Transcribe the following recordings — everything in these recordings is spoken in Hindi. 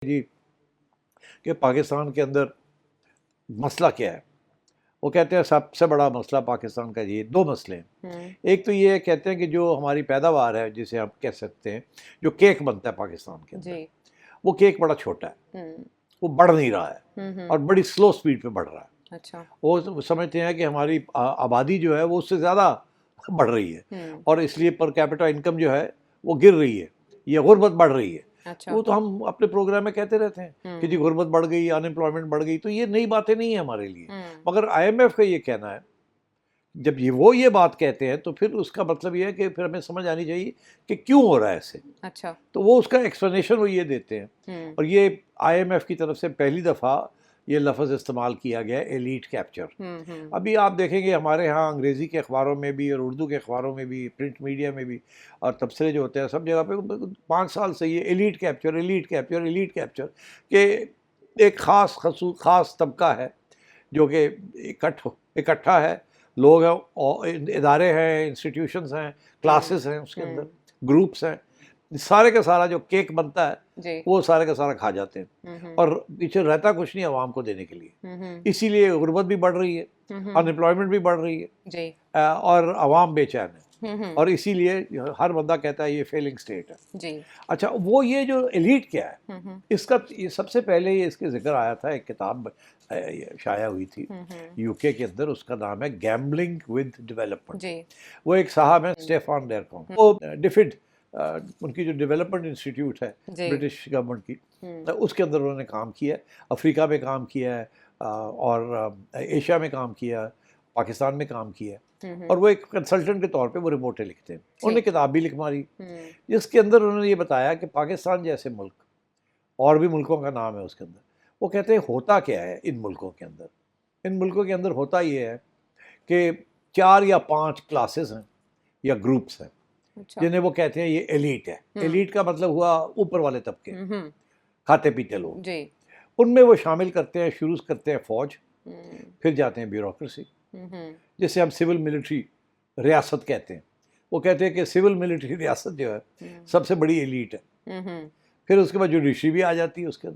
जी कि पाकिस्तान के अंदर मसला क्या है। वो कहते हैं सबसे बड़ा मसला पाकिस्तान का ये दो मसले हैं। एक तो ये कहते हैं कि जो हमारी पैदावार है, जिसे आप कह सकते हैं, जो केक बनता है पाकिस्तान के अंदर, वो केक बड़ा छोटा है, वो बढ़ नहीं रहा है और बड़ी स्लो स्पीड पे बढ़ रहा है। अच्छा। वो समझते हैं कि हमारी आबादी जो है वो उससे ज़्यादा बढ़ रही है और इसलिए पर कैपिटा इनकम जो है वो गिर रही है, ये गुर्बत बढ़ रही है। अच्छा। वो तो हम अपने प्रोग्राम में कहते रहते हैं कि जी गुर्बत बढ़ गई, अनएम्प्लॉयमेंट बढ़ गई, तो ये नई बातें नहीं है हमारे लिए। मगर IMF का ये कहना है, जब ये बात कहते हैं तो फिर उसका मतलब ये है कि फिर हमें समझ आनी चाहिए कि क्यों हो रहा है ऐसे। अच्छा। तो वो उसका एक्सप्लेनेशन वो ये देते हैं और ये IMF की तरफ से पहली दफ़ा ये लफ्ज़ इस्तेमाल किया गया एलीट कैप्चर। अभी आप देखेंगे हमारे यहाँ अंग्रेज़ी के अखबारों में भी और उर्दू के अखबारों में भी, प्रिंट मीडिया में भी और तबसरे जो होते हैं सब जगह पे 5 साल से ये elite capture, elite capture, elite capture के एक ख़ास तबका है जो कि इकट्ठा है, लोग हैं और इदारे हैं, इंस्टीट्यूशंस हैं, क्लासेस हैं, उसके अंदर ग्रुप्स हैं, सारे का सारा जो केक बनता है वो सारे का सारा खा जाते हैं और पीछे रहता कुछ नहीं आवाम को देने के लिए। इसीलिए गुर्बत भी बढ़ रही है, अनएम्प्लॉयमेंट भी बढ़ रही है और आवाम बेचैन है और इसीलिए हर बंदा कहता है ये फेलिंग स्टेट है। अच्छा, वो ये जो एलीट क्या है, इसका ये सबसे पहले ये इसके जिक्र आया था, एक किताब शाया हुई थी UK के अंदर, उसका नाम है गैम्बलिंग विद डेवलपमेंट। वो एक साहब है स्टेफान डेरकॉम, वो डिफिड उनकी जो डेवलपमेंट इंस्टीट्यूट है ब्रिटिश गवर्नमेंट की, उसके अंदर उन्होंने काम किया है, अफ्रीका में काम किया है और एशिया में काम किया है, पाकिस्तान में काम किया है और वो एक कंसल्टेंट के तौर पे वो रिपोर्टें लिखते हैं। उन्होंने किताब भी लिख मारी जिसके अंदर उन्होंने ये बताया कि पाकिस्तान जैसे मुल्क, और भी मुल्कों का नाम है उसके अंदर, वो कहते हैं होता क्या है इन मुल्कों के अंदर। इन मुल्कों के अंदर होता ये है कि 4 या 5 क्लासेस हैं या ग्रुप्स हैं जिन्हें वो कहते हैं ये एलीट है। एलीट का मतलब हुआ ऊपर वाले तबके, खाते पीते लोग। उनमें वो शामिल करते हैं, शुरू करते हैं फौज, फिर जाते हैं ब्यूरोक्रेसी, जिसे हम सिविल मिलिट्री रियासत कहते हैं। वो कहते हैं कि सिविल मिलिट्री रियासत जो है सबसे बड़ी एलीट है। फिर उसके बाद जुडिशरी भी आ जाती है उसके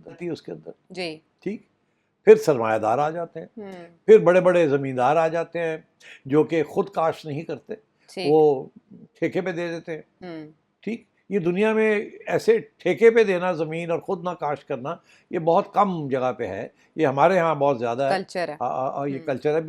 अंदर जी। ठीक। फिर सरमायादार आ जाते हैं, फिर बड़े बड़े ज़मींदार आ जाते हैं जो कि खुद काश्त नहीं करते, वो ठेके पे दे देते हैं। ठीक, ये दुनिया में ऐसे ठेके पे देना ज़मीन और ख़ुद ना काश्त करना ये बहुत कम जगह पे है, ये हमारे यहाँ बहुत ज़्यादा है, कल्चर है। ये कल्चर है।